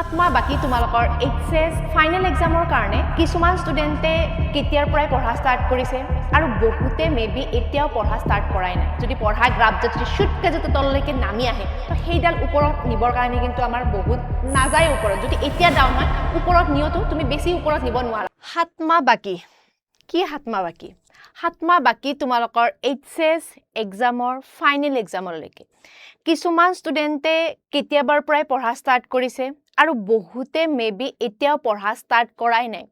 7 মাহ বাকি তোমালোকৰ এইচএছ ফাইনেল এক্সামৰ কাৰণে কিছুমান ষ্টুডেণ্টে কেতিয়াৰ পৰাই পঢ়া ষ্টাৰ্ট কৰিছে আৰু বহুতে মেবি এতিয়াও পঢ়া ষ্টাৰ্ট কৰাই নাই যদি পঢ়া গ্ৰাফ যদি শুটকে যদি তললৈকে নামি আহে তো সেইডাল ওপৰত নিবৰ কাৰণে কিন্তু আমাৰ বহুত নাযায় ওপৰত যদি এতিয়া ডাউন হয় ওপৰত নিয়তো তুমি বেছি ওপৰত নিব নোৱাৰা 7 মাহ বাকি কি 7 মাহ বাকি 7 মাহ বাকি তোমালোকৰ এইচএছ এক্সামৰ ফাইনেল এক্সামলৈকে কিছুমান ষ্টুডেণ্টে কেতিয়াবাৰ পৰাই পঢ়া ষ্টাৰ্ট কৰিছে আৰু বহুতে মেবি এতিয়াও পঢ়া ষ্টাৰ্ট কৰাই নাই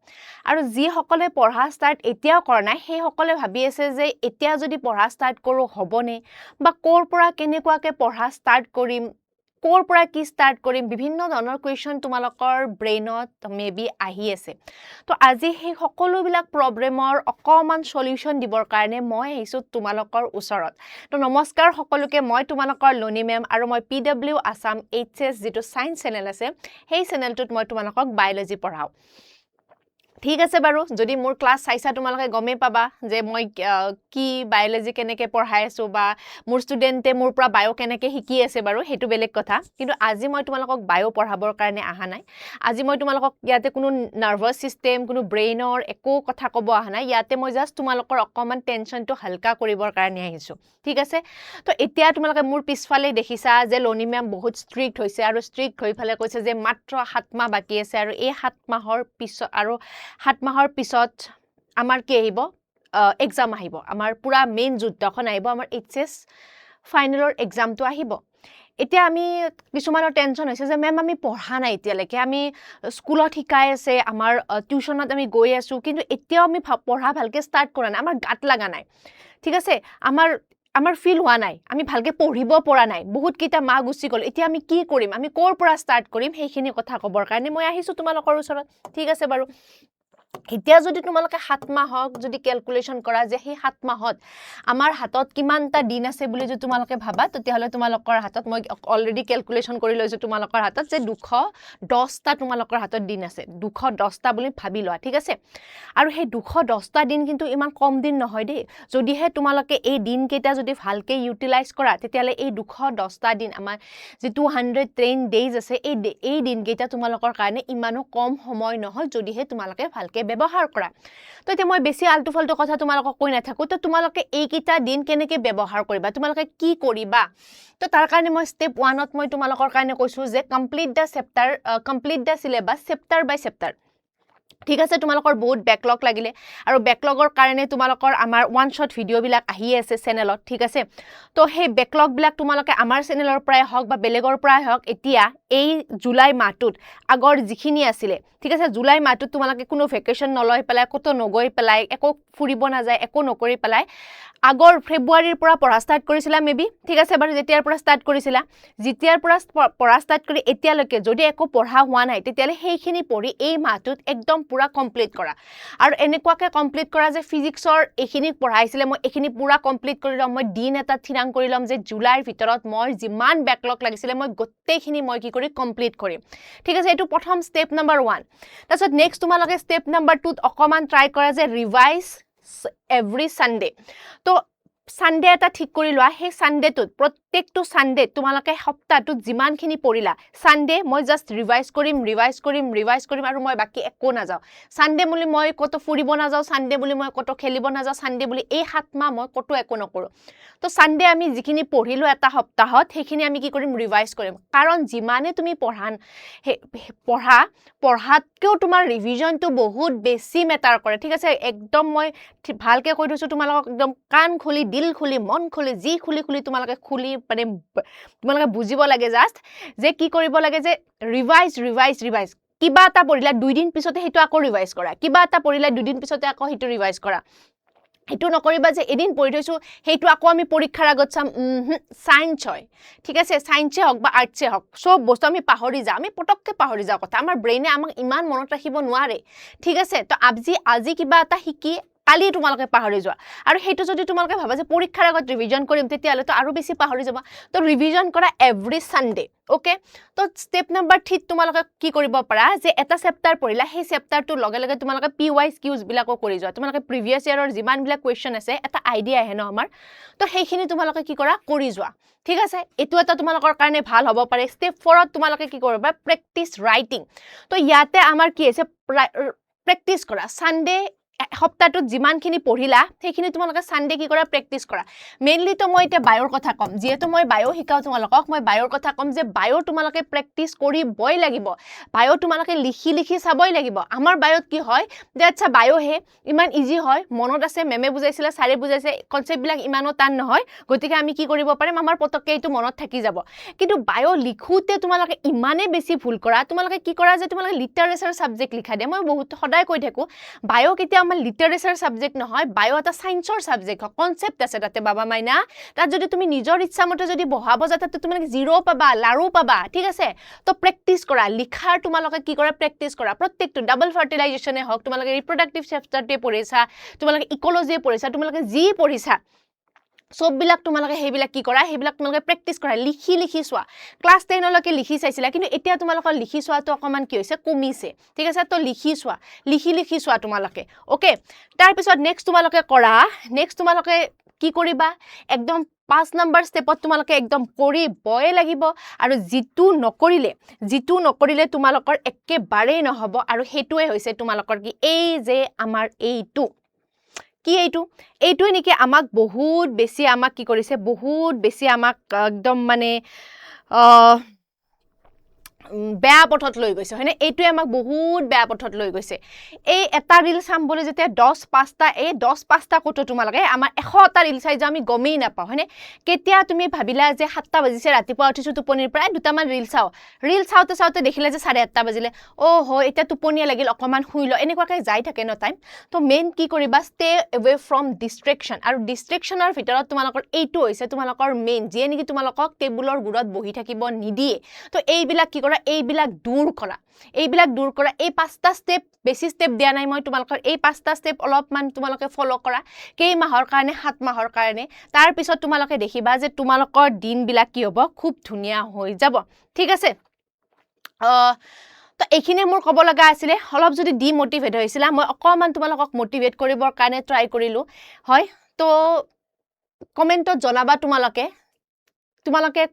আৰু যিসকলে পঢ়া ষ্টাৰ্ট এতিয়াও কৰা নাই সেইসকলে ভাবি আছে যে এতিয়া যদি পঢ়া ষ্টাৰ্ট কৰোঁ হ'বনে বা ক'ৰ পৰা কেনেকুৱাকৈ পঢ়া ষ্টাৰ্ট কৰিম ক'ৰ পৰা কি ষ্টাৰ্ট কৰিম বিভিন্ন ধৰণৰ কুৱেশ্যন তোমালোকৰ ব্ৰেইনত মেবি আহি আছে তো আজি সেই সকলোবিলাক প্ৰব্লেমৰ অকণমান সলিউশ্যন দিবৰ কাৰণে মই আহিছোঁ তোমালোকৰ ওচৰত তো নমস্কাৰ সকলোকে মই তোমালোকৰ লনি মেম আৰু মই PW আসাম এইচএছ যিটো সায়েন্স চেনেল আছে সেই চেনেলটোত মই তোমালোকক বায়োলজি পঢ়াওঁ ঠিক আছে বাৰু যদি মোৰ ক্লাছ চাইছা তোমালোকে গমে পাবা যে মই কি বায়োলজি কেনেকৈ পঢ়াই আছো বা মোৰ ষ্টুডেণ্টে মোৰ পৰা বায়ো কেনেকৈ শিকি আছে বাৰু সেইটো বেলেগ কথা কিন্তু আজি মই তোমালোকক বায়ো পঢ়াবৰ কাৰণে অহা নাই আজি মই তোমালোকক ইয়াতে কোনো নাৰ্ভাছ চিষ্টেম কোনো ব্ৰেইনৰ একো কথা ক'ব অহা নাই ইয়াতে মই জাষ্ট তোমালোকৰ অকণমান টেনশ্যনটো হালকা কৰিবৰ কাৰণে আহিছোঁ ঠিক আছে তো এতিয়া তোমালোকে মোৰ পিছফালে দেখিছা যে লনি মেম বহুত ষ্ট্ৰিক্ট হৈছে আৰু ষ্ট্ৰিক্ট হৈ ফালে কৈছে যে মাত্ৰ 7 মাহ বাকী আছে আৰু এই 7 মাহৰ পিছত আৰু 7 মাহৰ পিছত আমাৰ কি আহিব এক্সাম আহিব আমাৰ পুৰা মেইন যুদ্ধখন আহিব আমাৰ এইচএছ ফাইনেলৰ এক্সামটো আহিব এতিয়া আমি কিছুমানৰ টেনশ্যন হৈছে যে মেম আমি পঢ়া নাই এতিয়ালৈকে আমি স্কুলত শিকাই আছে আমাৰ টিউশ্যনত আমি গৈ আছোঁ কিন্তু এতিয়াও আমি পঢ়া ভালকৈ ষ্টাৰ্ট কৰা নাই আমাৰ গাত লগা নাই ঠিক আছে আমাৰ ফিল হোৱা নাই আমি ভালকৈ পঢ়িব পৰা নাই বহুত কেইটা মাহ গুচি গ'ল এতিয়া আমি কি কৰিম আমি ক'ৰ পৰা ষ্টাৰ্ট কৰিম সেইখিনি কথা ক'বৰ কাৰণে মই আহিছোঁ তোমালোকৰ ওচৰত ঠিক আছে বাৰু এতিয়া যদি তোমালোকে 7 মাহক যদি ক্যালকুলেশন কৰা যে সেই 7 মাহত আমাৰ হাতত কিমানটা দিন আছে বুলি যদি তোমালোকে ভাবা তেতিয়াহলে তোমালোকৰ হাতত মই অলৰেডি ক্যালকুলেশন কৰি লৈছো তোমালোকৰ হাতত যে 210টা তোমালোকৰ হাতত দিন আছে 210টা বুলি ভাবি লোৱা ঠিক আছে আৰু সেই 210টা দিন কিন্তু ইমান কম দিন নহয় দেই যদিহে তোমালোকে এই দিন কেইটা যদি ভালকে ইউটিলাইজ কৰা তেতিয়াহলে এই 210টা দিন আমাৰ যে 210 ডেজ আছে এই দিন কেইটা তোমালোকৰ কাৰণে ইমানো কম সময় নহয় যদিহে তোমালোকে ভালকে ব্যৱহাৰ কৰা তো এতিয়া মই বেছি আলটু ফালটু কথা তোমালোকক কৈ নাথাকো তো তোমালোকে এইকেইটা দিন কেনেকৈ ব্যৱহাৰ কৰিবা তোমালোকে কি কৰিবা তো তাৰ কাৰণে মই স্টেপ 1ত মই তোমালোকৰ কাৰণে কৈছো যে complete the syllabus chapter by chapter ঠিক আছে তোমালোকৰ বহুত ব্যাকলগ লাগিলে আৰু ব্যাকলগৰ কাৰণে তোমালোকৰ আমাৰ ওয়ান শট ভিডিও বিলাক আহি আছে চেনেলত ঠিক আছে তো সেই ব্যাকলগ বিলাক তোমালোকে আমাৰ চেনেলৰ পৰাই হওক বা বেলেগৰ পৰাই হওক এতিয়া এই জুলাই মাহটোত আগৰ যিখিনি আছিল ঠিক আছে জুলাই মাহটোত তোমালোকে কোনো ভেকেশন নলয় পেলাই কত নগৈ পেলাই একো ফুৰিব না যায় একো নকৰি পেলাই আগৰ ফেব্ৰুৱাৰীৰ পৰা পঢ়া ষ্টাৰ্ট কৰিছিলা মেবি ঠিক আছে বাৰু যেতিয়াৰ পৰা ষ্টাৰ্ট কৰিছিলা যেতিয়াৰ পৰা পঢ়া ষ্টাৰ্ট কৰি এতিয়ালৈকে যদি একো পঢ়া হোৱা নাই তেতিয়ালে সেইখিনি পঢ়ি এই মাহটোত একদম পুৰা কমপ্লিট কৰা আৰু এনেকুৱাকে কমপ্লিট কৰা যে ফিজিক্সৰ এখিনি পঢ়াইছিলে মই এখিনি পুৰা কমপ্লিট কৰি লম মই দিন এটা থিৰাং কৰি লম যে জুলাইৰ ভিতৰত মই যিমান ব্যাকলগ লাগিছিলে মই গোটেইখিনি মই কি কৰি কমপ্লিট কৰিম ঠিক আছে এটো প্ৰথম স্টেপ নাম্বাৰ 1 তাৰপিছত নেক্সট তোমালোকে স্টেপ নাম্বাৰ 2 ত অকমান ট্ৰাই কৰা যে ৰিভাইজ every Sunday তো সানডে এটা ঠিক কৰি লোৱা সেই সানডেটোত প্ৰত্যেকটো সানডে তোমালোকে সপ্তাহটোত যিমানখিনি পঢ়িলা সানডে মই জাস্ট ৰিভাইজ কৰিম আৰু মই বাকি একো না যাও সানডে বুলি মই কত ফুৰিব না যাও সানডে বুলি মই কত খেলিব না যাও সানডে বুলি এই 7 মাহ মই কত একো নকৰো তো সানডে আমি যিখিনি পঢ়িলো এটা সপ্তাহত সেইখিনি আমি কি কৰিম ৰিভাইজ কৰিম কাৰণ যিমানে তুমি পঢ়াতকেও তোমাৰ ৰিভিজনটো বহুত বেছি মেটাৰ কৰে ঠিক আছে একদম মই ভালকে কৈ দিছো তোমালোকক একদম কান খুলি দিল খুলি মন খুলি যি খুলি তোমালোকে খুলি মানে তোমালোকে বুজিব লাগে জাস্ট যে কি কৰিব লাগে যে ৰিভাইজ কিবা এটা পঢ়িলা 2 দিন পিছতে হেতু আকৌ ৰিভাইজ কৰা কিবা এটা পঢ়িলা 2 দিন পিছতে আকৌ হেতু ৰিভাইজ কৰা হেতু নকৰিবা যে এদিন পঢ়ি থৈছো হেতু আকৌ আমি পৰীক্ষাৰ আগত চাম সায়েন্স হয় ঠিক আছে সায়েন্সে হক বা আৰ্টসে হক সব বস্তু আমি পাহৰি যাও আমি পটককে পাহৰি যাও কথা আমাৰ ব্ৰেইনে আমাক ইমান মনত ৰাখিব নোৱাৰে ঠিক আছে তো আজি কিবা এটা শিকি কালি তোমালোকে পাহৰি যোৱা আৰু সেইটো যদি তোমালোকে ভাবা যে পৰীক্ষাৰ আগত ৰিভিজন কৰিম তেতিয়াহ'লে তো আৰু বেছি পাহৰি যাবা তো ৰিভিজন কৰা এভৰি সানডে ওকে তো স্টেপ নাম্বাৰ 3 তোমালোকে কি কৰিব পাৰা যে এটা চেপ্টাৰ পঢ়িলা সেই চেপ্টাৰটো লগে লগে তোমালোকে PYQ বিলাকো কৰি যোৱা তোমালোকে প্ৰিভিয়াছ ইয়াৰৰ যিমান বিলাক কোৱেশ্চন আছে এটা আইডিয়া আহে ন আমাৰ তো সেইখিনি তোমালোকে কি কৰা কৰি যোৱা ঠিক আছে এটো এটা তোমালোকৰ কাৰণে ভাল হ'ব পাৰে স্টেপ 4 ত তোমালোকে কি কৰিবা প্ৰেক্টিস ৰাইটিং তো ইয়াতে আমাৰ কি আছে প্ৰেক্টিস কৰা সানডে সপ্তাহটোত যিমানখিনি পঢ়িলা সেইখিনি তোমালোকে সানডে কি কৰা প্ৰেক্টিস কৰা মেইনলি তো মই এটা বায়োৰ কথা কম যেহেতু মই বায়ো শিকাও তোমালোকক মই বায়োৰ কথা কম যে বায়ো তোমালোকে প্ৰেক্টিস কৰিবই লাগিব বায়ো তোমালোকে লিখি লিখি চাবই লাগিব আমাৰ বায়োত কি হয় যে আচ্ছা বায়ো হে ইমান ইজি হয় মনত আছে মেমে বুজাইছিল সাৰে বুজাইছে কনসেপ্ট বিলাক ইমানো টান নহয় গতিকে আমি কি কৰিব পাৰিম আমাৰ পতককে এইটো মনত থাকি যাব কিন্তু বায়ো লিখোতে তোমালোকে ইমানে বেছি ভুল কৰা তোমালোকে কি কৰা যে তোমালোকে লিটাৰেচাৰ সাবজেক্ট লিখা দে মই বহুত সদায় কৈ থাকো বায়ো কেতিয়া আমাৰ লিটাৰেচাৰ সাবজেক্ট নহয় বায়ো এটা সায়েন্সৰ সাবজেক্ট হয় কনসেপ্ট আছে তাতে বাবা মাইনা তাত যদি তুমি নিজৰ ইচ্ছা মতে যদি বহাব যা তাতে তুমি 0 পাবা লাৰু পাবা ঠিক আছে তো প্ৰেক্টিস কৰা লিখাৰ তোমালোকে কি কৰা প্ৰেক্টিস কৰা প্ৰত্যেকটো ডাবল ফাৰ্টিলাইজেশনে হক তোমালোকে ৰিপ্ৰডাক্টিভ চেপ্টাৰতে পঢ়িছা তোমালোকে ইকোলজি পঢ়িছা তোমালোকে যি পঢ়িছা সব বিলাক তোমালোকে হেবিলাক কি কৰা হেবিলাক তোমালোকে প্ৰেক্টিস কৰা লিখি লিখি সোৱা ক্লাস 10 লৈকে লিখি চাইছিলা কিন্তু এতিয়া তোমালোকৰ লিখি সোৱাটো অকমান কি হৈছে কমিছে ঠিক আছে তো লিখি সোৱা লিখি লিখি সোৱা তোমালোকে ওকে তাৰ পিছত নেক্সট তোমালোকে কৰা নেক্সট তোমালোকে কি কৰিবা একদম 5 নম্বৰ স্টেপত তোমালোকে একদম কৰিবই লাগিব আৰু জিতু নকৰিলে তোমালোকৰ একেবাৰেই নহব আৰু হেতুৱে হৈছে তোমালোকৰ কি এই যে আমাৰ এইটো কি এইটোৱে নেকি আমাক বহুত বেছি আমাক কি কৰিছে বহুত বেছি আমাক একদম মানে বেয়া পথত লৈ গৈছে হয়নে এইটোৱে আমাক বহুত বেয়া পথত লৈ গৈছে এই এটা ৰিল চাম বুলি যেতিয়া 10-5টা এই 10-5টা কটো তোমালোকে আমাৰ 100টা ৰিল চাই যে আমি গমেই নাপাওঁ হয়নে কেতিয়া তুমি ভাবিলা যে 7টা বাজিছে ৰাতিপুৱা উঠিছো টোপনিৰ পৰা দুটামান ৰিল চাওতে দেখিলা যে 8:30 বাজিলে ও হো এটা টোপনিয়া লাগিল অকমান শুইলো এনেকুৱাকৈ যাই থাকে ন টাইম তো মেইন কি কৰিবা ষ্টে এৱে ফ্ৰম ডিস্ট্ৰেকশন আৰু ডিস্ট্ৰেকশনৰ ভিতৰত তোমালোকৰ এইটো হৈছে তোমালোকৰ মেইন যে নেকি তোমালোকক টেবুলৰ গুৰত বহি থাকিব নিদিয়ে তো এইবিলাক কি কৰা এইবিলাক দূৰ কৰা এই 5টা স্টেপ বেছি স্টেপ দিয়া নাই মই তোমালোকৰ এই 5টা স্টেপ অলপমান তোমালোকে ফলো কৰা কেই মাহৰ কাৰণে 7 মাহৰ কাৰণে তাৰ পিছত তোমালোকে দেখিবা যে তোমালোকৰ দিনবিলাক কি হ'ব খুব ধুনিয়া হৈ যাব ঠিক আছে তো এইখিনি মোৰ ক'ব লগা আছিল অলপ যদি ডিমোটিভেট হৈছিল মই অকমান তোমালোকক মোটিভেট কৰিবৰ কাৰণে ট্ৰাই কৰিলো হয় তো কমেন্টত জনাবা তোমালোকে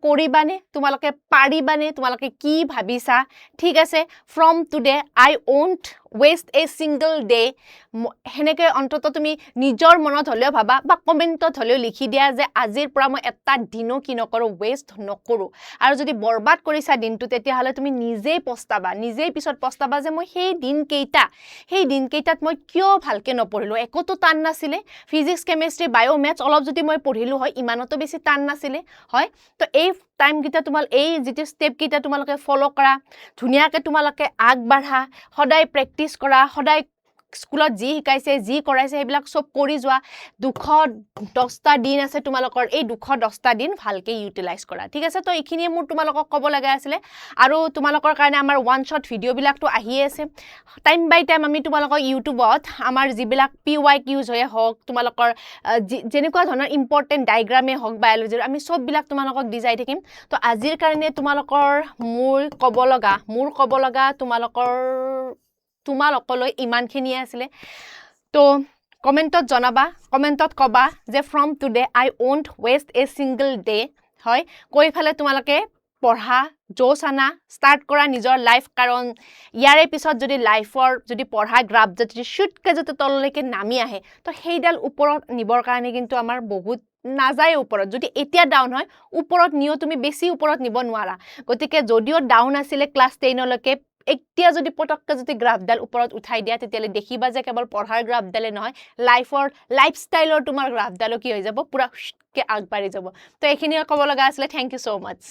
কৰিবানে তোমালোকে পাৰিবানে তোমালোকে কি ভাবিছা ঠিক আছে from today I won't waste a single day হেনেকে অন্তত তুমি নিজৰ মনত হলেও ভাবা বা কমেন্টত হলেও লিখি দিয়া যে আজিৰ পৰা মই এটা দিনো কি নকৰো ওয়েস্ট নকৰো আৰু যদি বৰবাদ কৰিছা দিনটো তেতিয়া হলে তুমি নিজেই পিছত পস্তাবা যে মই সেই দিনকেইটাত মই কিয় ভালকে নপঢ়িলো একোতো টান নাছিলে ফিজিক্স কেমিষ্ট্ৰি বায়ো মেথছ অলপ যদি মই পঢ়িলো হয় ইমানতো বেছি টান নাছিলে হয় তো এই টাইম কিটা তোমাল এই যেটো স্টেপ কিটা তোমালোকে ফলো কৰা ধুনিয়াকে তোমালোকে আগবাঢ়া সদায় প্ৰেক্টিস কৰা সদায় স্কুলত যি শিকাইছে যি কৰাইছে সেইবিলাক সব কৰি যোৱা 210টা দিন আছে তোমালোকৰ এই 210টা দিন ভালকে ইউটিলাইজ কৰা ঠিক আছে তো এইখিনি মোৰ তোমালোকক ক'ব লগা আছিল আৰু তোমালোকৰ কাৰণে আমাৰ ওয়ান শট ভিডিও বিলাকটো আহি আছে টাইম বাই টাইম আমি তোমালোকক ইউটিউবত আমাৰ যিবিলাক PYQs হয় হক তোমালোকৰ যেনেকুৱা ধৰণৰ ইম্পৰ্টেন্ট ডায়াগ্ৰামে হক বায়োলজিৰ আমি সব বিলাক তোমালোকক ডিজাই থাকিম তো আজিৰ কাৰণে তোমালোকৰ মোৰ ক'ব লগা তোমালোকলৈ ইমানখিনি আছিল তো কমেন্টত জনাবা কমেন্টত কবা যে from today I won't West a single day হয় কৈ ফালে তোমালোকে পঢ়া জোসানা স্টার্ট কৰা নিজৰ লাইফ কাৰণ ইয়াৰে পিছত যদি লাইফৰ যদি পঢ়া গ্ৰাফ যদি শুটকে যদি তললৈকে নামি আহে তো সেইডাল ওপৰত নিবৰ কাৰণে কিন্তু আমাৰ বহুত নাযায় ওপৰত যদি এতিয়া ডাউন হয় ওপৰত নিও তুমি বেছি ওপৰত নিব নোৱাৰা গতিকে যদিও ডাউন আছিল ক্লাস 10 লৈকে এতিয়া যদি পটককে যদি গ্ৰাফডাল ওপৰত উঠাই দিয়া তেতিয়ালে দেখিবা যে কেৱল পঢ়াৰ গ্ৰাফডালে নহয় লাইফষ্টাইলৰ তোমাৰ গ্ৰাফডালো কি হৈ যাব পুৰা কে আগবাঢ়ি যাব তো এইখিনি ক'ব লগা আছিল থ্যাংক ইউ সো মাচ